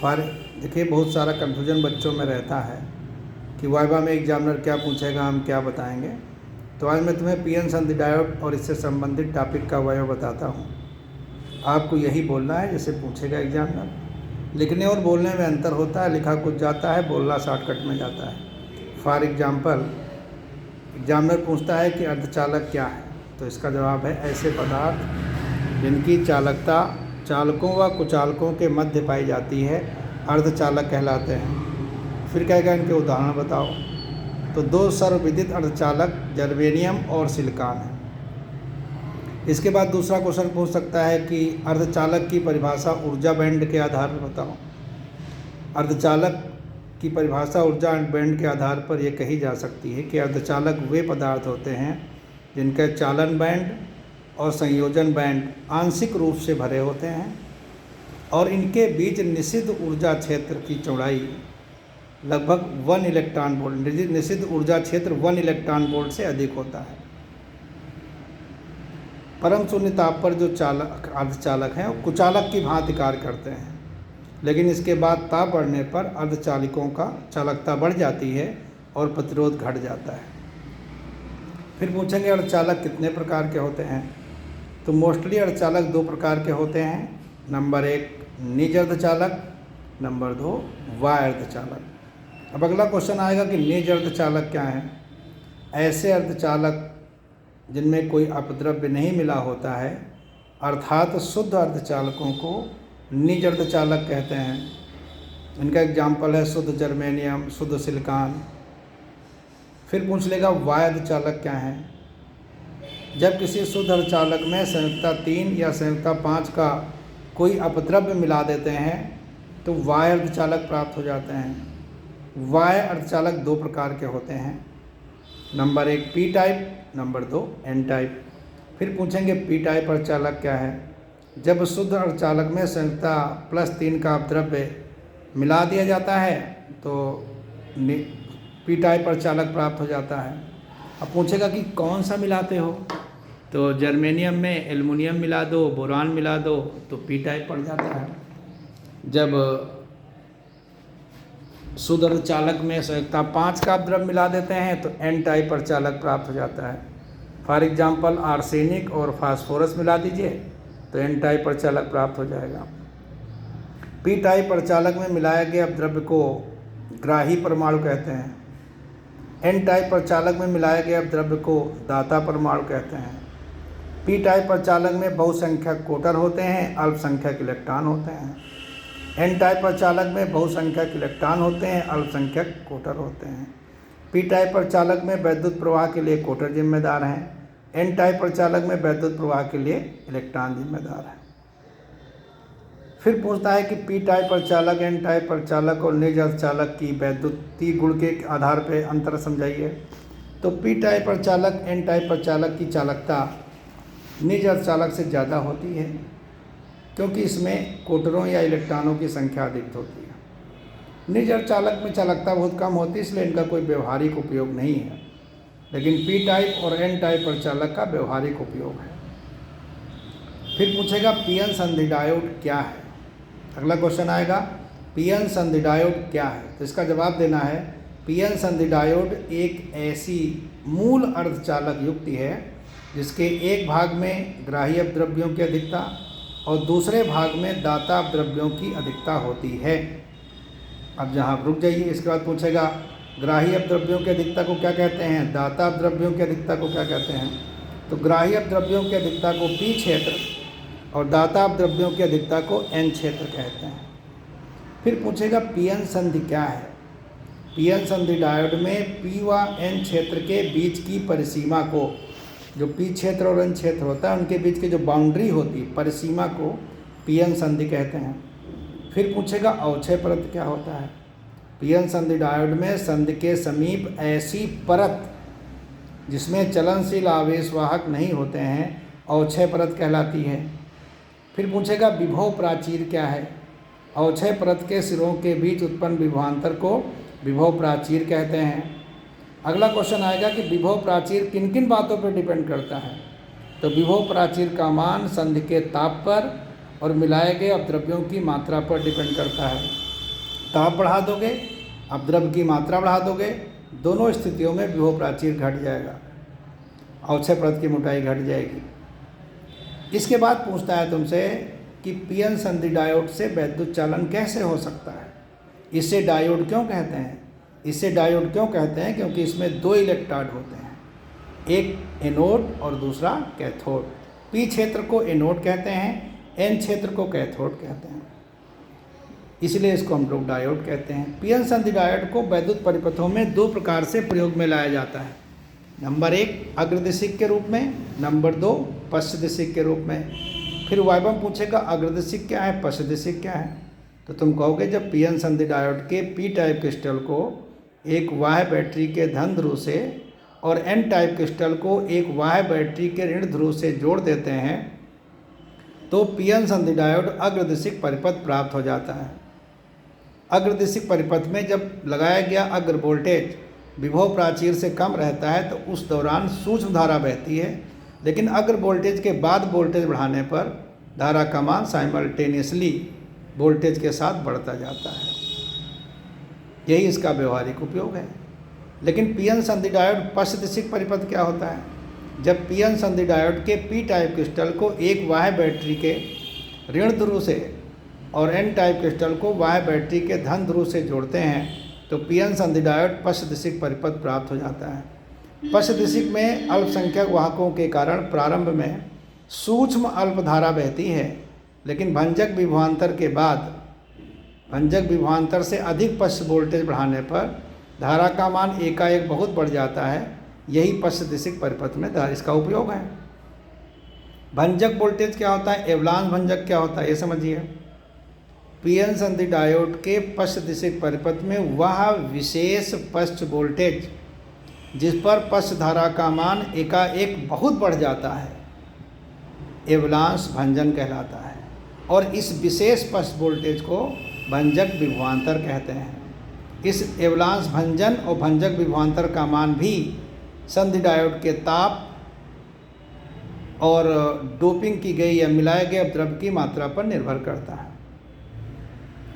For देखिए, बहुत सारा कन्फ्यूजन बच्चों में रहता है कि वाइवा में एग्जामिनर क्या पूछेगा, हम क्या बताएंगे। तो आज मैं तुम्हें पीएन संधि डायोड और इससे संबंधित टॉपिक का वाइवा बताता हूँ। आपको यही बोलना है जैसे पूछेगा एग्जामिनर। लिखने और बोलने में अंतर होता है, लिखा कुछ जाता है, बोलना शॉर्टकट में जाता है। फॉर एग्जाम्पल, एग्जामिनर पूछता है कि अर्धचालक क्या है, तो इसका जवाब है ऐसे पदार्थ जिनकी चालकता चालकों व कुचालकों के मध्य पाई जाती है अर्धचालक कहलाते हैं। फिर कहेगा इनके उदाहरण बताओ। तो दो सर्वविदित अर्धचालक जर्मेनियम और सिलिकॉन है। इसके बाद दूसरा क्वेश्चन पूछ सकता है कि अर्धचालक की परिभाषा ऊर्जा बैंड के आधार पर बताओ। अर्धचालक की परिभाषा ऊर्जा बैंड के आधार पर यह कही जा सकती है कि अर्धचालक वे पदार्थ होते हैं जिनका चालन बैंड और संयोजन बैंड आंशिक रूप से भरे होते हैं और इनके बीच निषिद्ध ऊर्जा क्षेत्र की चौड़ाई लगभग 1 इलेक्ट्रॉन वोल्ट, निषिद्ध ऊर्जा क्षेत्र 1 इलेक्ट्रॉन वोल्ट से अधिक होता है। परम शून्य ताप पर जो अर्धचालक हैं वो कुचालक की भांति कार्य करते हैं, लेकिन इसके बाद ताप बढ़ने पर अर्धचालकों का चालकता बढ़ जाती है और प्रतिरोध घट जाता है। फिर पूछेंगे अर्धचालक कितने प्रकार के होते हैं। तो मोस्टली अर्धचालक 2 प्रकार के होते हैं। नंबर 1 निज अर्धचालक, नंबर 2 वाय अर्धचालक। अब अगला क्वेश्चन आएगा कि निज अर्धचालक क्या है। ऐसे अर्धचालक जिनमें कोई अपद्रव्य नहीं मिला होता है, अर्थात शुद्ध अर्धचालकों को निज अर्धचालक कहते हैं। इनका एग्जाम्पल है शुद्ध जर्मेनियम, शुद्ध सिलिकॉन। फिर पूछ लेगा वाय अर्धचालक क्या है। जब किसी शुद्ध अर्धचालक में संयुक्ता 3 या संयुक्ता 5 का कोई अपद्रव्य मिला देते हैं तो वाय अर्धचालक प्राप्त हो जाते हैं। वाय अर्धचालक 2 प्रकार के होते हैं। Number 1 P type, number 2 N type. फिर पूछेंगे पी टाइप अर्धचालक क्या है। जब शुद्ध अर्धचालक में संयुक्ता +3 का अपद्रव्य मिला दिया जाता है तो पी टाइप अर्धचालक प्राप्त हो जाता है। अब पूछेगा कि कौन सा मिलाते हो, तो जर्मेनियम में एल्युमिनियम मिला दो, बोरान मिला दो तो पी टाइप पड़ जाता है। जब शुद्ध अर्धचालक में संयुक्ता 5 का अपद्रव्य मिला देते हैं तो एन टाइप अर्धचालक प्राप्त हो जाता है। फॉर एग्जांपल आर्सेनिक और फास्फोरस मिला दीजिए तो एन टाइप अर्धचालक प्राप्त हो जाएगा। पी टाइप अर्धचालक में मिलाए गए अपद्रव्य को ग्राही परमाणु कहते हैं। एन टाइप अर्धचालक में मिलाए गए अपद्रव्य को दाता परमाणु कहते हैं। पी टाइप अर्धचालक में बहुसंख्यक कोटर होते हैं, अल्पसंख्यक इलेक्ट्रॉन होते हैं। एन टाइप अर्धचालक में बहुसंख्यक इलेक्ट्रॉन होते हैं, अल्पसंख्यक कोटर होते हैं। पी टाइप अर्धचालक में वैद्युत प्रवाह के लिए कोटर जिम्मेदार हैं। एन टाइप अर्धचालक में वैद्युत प्रवाह के लिए इलेक्ट्रॉन जिम्मेदार है। फिर पूछता है कि पी टाइप अर्धचालक, एन टाइप अर्धचालक और निज अर्धचालक की वैद्युतीय गुण के आधार पर अंतर समझाइए। तो पी टाइप अर्धचालक, एन टाइप अर्धचालक की चालकता निज अर्धचालक से ज़्यादा होती है क्योंकि इसमें कोटरों या इलेक्ट्रॉनों की संख्या अधिक होती है। निज अर्धचालक में चालकता बहुत कम होती है, इसलिए इनका कोई व्यवहारिक उपयोग नहीं है, लेकिन पी टाइप और एन टाइप अर्धचालक का व्यवहारिक उपयोग है। फिर पूछेगा पीएन संधि डायोड क्या है। अगला क्वेश्चन आएगा पीएन संधि डायोड क्या है। तो इसका जवाब देना है पीएन संधि डायोड एक ऐसी मूल अर्धचालक युक्ति है जिसके एक भाग में ग्राही अपद्रव्यों की अधिकता और दूसरे भाग में दाता अपद्रव्यों की अधिकता होती है। अब जहाँ रुक जाइए, इसके बाद पूछेगा ग्राही अपद्रव्यों की अधिकता को क्या कहते हैं, दाता अपद्रव्यों की अधिकता को क्या कहते हैं। तो ग्राही अपद्रव्यों की अधिकता को पी क्षेत्र और दाता अपद्रव्यों की अधिकता को एन क्षेत्र कहते हैं। फिर पूछेगा पीएन संधि क्या है। पीएन संधि डायोड में पी व एन क्षेत्र के बीच की परिसीमा को, जो पी क्षेत्र और एन क्षेत्र होता है उनके बीच की जो बाउंड्री होती है, परिसीमा को पीएन संधि कहते हैं। फिर पूछेगा अवक्षय परत क्या होता है। पीएन संधि डायोड में संधि के समीप ऐसी परत जिसमें चलनशील आवेश वाहक नहीं होते हैं अवक्षय परत कहलाती है। फिर पूछेगा विभव प्राचीर क्या है। अवक्षय परत के सिरों के बीच उत्पन्न विभवांतर को विभव प्राचीर कहते हैं। अगला क्वेश्चन आएगा कि विभव प्राचीर किन किन बातों पर डिपेंड करता है। तो विभव प्राचीर का मान संधि के ताप पर और मिलाए गए अपद्रव्यों की मात्रा पर डिपेंड करता है। ताप बढ़ा दोगे, अपद्रव की मात्रा बढ़ा दोगे, दोनों स्थितियों में विभव प्राचीर घट जाएगा, अवक्षय परत की मोटाई घट जाएगी। इसके बाद पूछता है तुमसे कि पीएन संधि डायोड से वैद्युत चालन कैसे हो सकता है, इसे डायोड क्यों कहते हैं। इसे डायोड क्यों कहते हैं, क्योंकि इसमें दो इलेक्ट्रोड होते हैं, एक एनोड और दूसरा कैथोड। पी क्षेत्र को एनोड कहते हैं, एन क्षेत्र को कैथोड कहते हैं, इसलिए इसको हम लोग डायोड कहते हैं। पीएन संधि डायोड को वैद्युत परिपथों में दो प्रकार से प्रयोग में लाया जाता है। नंबर 1 अग्रदिशिक के रूप में, नंबर 2 पश्चदिशिक के रूप में। फिर वाइबम पूछेगा अग्रदिशिक क्या है, पश्चदिशिक क्या है, तो तुम कहोगे जब पीएन संधि डायोड के पी टाइप क्रिस्टल को एक बाह्य बैटरी के धन ध्रुव से और एन टाइप क्रिस्टल को एक बाह्य बैटरी के ऋण ध्रुव से जोड़ देते हैं तो पीएन संधि डायोड अग्रदिशिक परिपथ प्राप्त हो जाता है। अग्रदिशिक परिपथ में जब लगाया गया अग्र वोल्टेज विभव प्राचीर से कम रहता है तो उस दौरान सूक्ष्म धारा बहती है, लेकिन अग्र वोल्टेज के बाद वोल्टेज बढ़ाने पर धारा का मान साइमल्टेनियसली वोल्टेज के साथ बढ़ता जाता है। यही इसका व्यवहारिक उपयोग है। लेकिन पीएन संधि डायोड पश्चदिशिक परिपथ क्या होता है, जब पीएन संधि डायोड के पी टाइप क्रिस्टल को एक बाह्य बैटरी के ऋण ध्रुव से और एन टाइप क्रिस्टल को बाह्य बैटरी के धन ध्रुव से जोड़ते हैं तो पीएन संधि डायोड पश्चदिशिक परिपथ प्राप्त हो जाता है। पश्चदिशिक में अल्पसंख्यक वाहकों के कारण प्रारंभ में सूक्ष्म अल्प धारा बहती है, लेकिन भंजक विभवांतर के बाद भंजक विभवांतर से अधिक पश्च वोल्टेज बढ़ाने पर धारा का मान एकाएक बहुत बढ़ जाता है। यही पश्चदिशिक परिपथ में इसका उपयोग है। भंजक वोल्टेज क्या होता है, एवलांस भंजक क्या होता है, ये समझिए। पीएन संधि डायोड के पश्चदिशिक परिपथ में वह विशेष पश्च वोल्टेज जिस पर पश्च धारा का मान एकाएक बहुत बढ़ जाता है एवलांस भंजन कहलाता है, और इस विशेष पश्च वोल्टेज को भंजक विभवांतर कहते हैं। इस एवलांस भंजन और भंजक विभवांतर का मान भी संधि डायोड के ताप और डोपिंग की गई या मिलाए गए अपद्रव्य की मात्रा पर निर्भर करता है।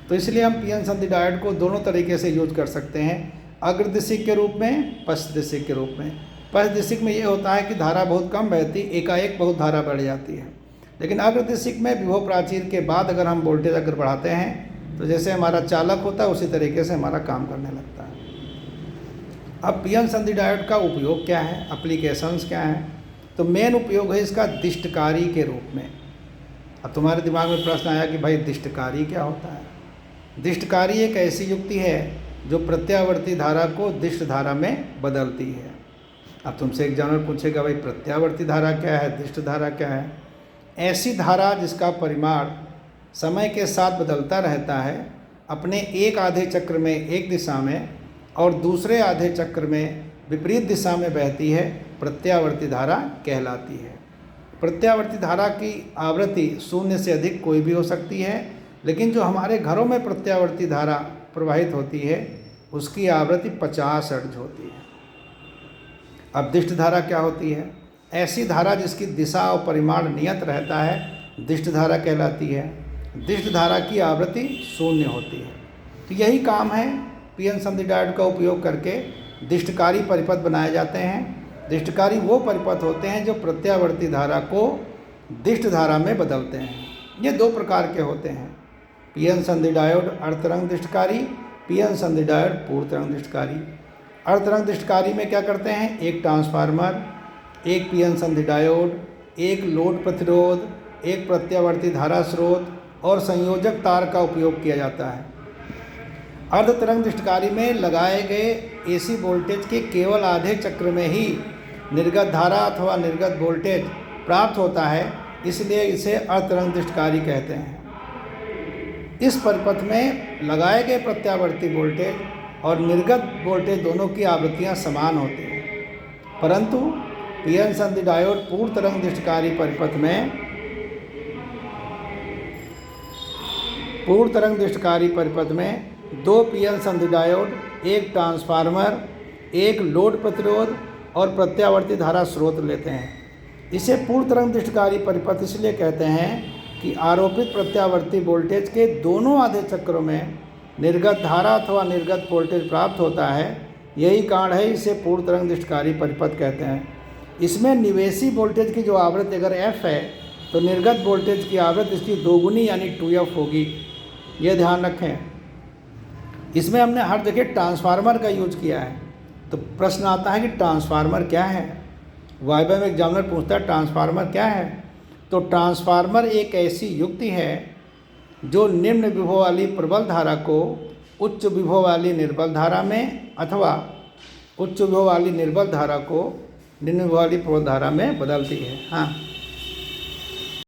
तो इसलिए हम पीएन संधि डायोड को दोनों तरीके से यूज कर सकते हैं, अग्रदिशिक के रूप में, पश्चदिशिक के रूप में। पश्चदिशिक में ये होता है कि धारा बहुत कम बहती, एकाएक बहुत धारा बढ़ जाती है, लेकिन अग्रदिशिक में विभव प्राचीर के बाद अगर हम वोल्टेज अगर बढ़ाते हैं तो जैसे हमारा चालक होता है उसी तरीके से हमारा काम करने लगता है। अब पीएन संधि डायोड का उपयोग क्या है, एप्लीकेशंस क्या हैं, तो मेन उपयोग है इसका दिष्टकारी के रूप में। अब तुम्हारे दिमाग में प्रश्न आया कि भाई दिष्टकारी क्या होता है। दिष्टकारी एक ऐसी युक्ति है जो प्रत्यावर्ती धारा को दिष्ट धारा में बदलती है। अब तुमसे एग्जामिनर पूछेगा भाई प्रत्यावर्ती धारा क्या है, दिष्ट धारा क्या है। ऐसी धारा जिसका परिमाण समय के साथ बदलता रहता है, अपने एक आधे चक्र में एक दिशा में और दूसरे आधे चक्र में विपरीत दिशा में बहती है, प्रत्यावर्ती धारा कहलाती है। प्रत्यावर्ती धारा की आवृत्ति 0 से अधिक कोई भी हो सकती है, लेकिन जो हमारे घरों में प्रत्यावर्ती धारा प्रवाहित होती है उसकी आवृत्ति 50 हर्ट्ज होती है। अब दिष्ट धारा क्या होती है, ऐसी धारा जिसकी दिशा और परिमाण नियत रहता है दिष्ट धारा कहलाती है। दिष्ट धारा की आवृत्ति 0 होती है। तो यही काम है, पीएन संधि डायोड का उपयोग करके दिष्टकारी परिपथ बनाए जाते हैं। दिष्टकारी वो परिपथ होते हैं जो प्रत्यावर्ती धारा को दिष्ट धारा में बदलते हैं। ये दो प्रकार के होते हैं, पीएन संधि डायोड अर्धतरंग दिष्टकारी, पीएन संधि डायोड पूर्ण तरंग दिष्टकारी। अर्धतरंग दिष्टकारी में क्या करते हैं, एक ट्रांसफार्मर, एक पीएन संधि डायोड, एक लोड प्रतिरोध, एक प्रत्यावर्ती धारा स्रोत और संयोजक तार का उपयोग किया जाता है। अर्धतरंग दिष्टकारी में लगाए गए एसी वोल्टेज के केवल आधे चक्र में ही निर्गत धारा अथवा निर्गत वोल्टेज प्राप्त होता है, इसलिए इसे अर्धतरंग दिष्टकारी कहते हैं। इस परिपथ में लगाए गए प्रत्यावर्ती वोल्टेज और निर्गत वोल्टेज दोनों की आवृत्तियां समान होती हैं, परंतु पीएन संधि डायोड पूर्ण तरंग दिष्टकारी परिपथ में दो पीएन संधि डायोड, एक ट्रांसफार्मर, एक लोड प्रतिरोध और प्रत्यावर्ती धारा स्रोत लेते हैं। इसे पूर्ण तरंग दिष्टकारी परिपथ इसलिए कहते हैं कि आरोपित प्रत्यावर्ती वोल्टेज के दोनों आधे चक्रों में निर्गत धारा अथवा निर्गत वोल्टेज प्राप्त होता है। यही कारण है इसे पूर्ण तरंग दृष्टिकारी परिपथ कहते हैं। इसमें निवेशी वोल्टेज की जो आवृत्ति अगर f है तो निर्गत वोल्टेज की आवृत्ति इसकी दोगुनी यानी 2f होगी, ये ध्यान रखें। इसमें हमने हर जगह ट्रांसफार्मर का यूज किया है। तो प्रश्न आता है कि ट्रांसफार्मर क्या है, वाइवा में एग्जामिनर पूछता है ट्रांसफार्मर क्या है। तो ट्रांसफार्मर एक ऐसी युक्ति है जो निम्न विभव वाली प्रबल धारा को उच्च विभव वाली निर्बल धारा में अथवा उच्च विभव वाली निर्बल धारा को निम्न विभव वाली प्रबल धारा में बदलती है। हाँ।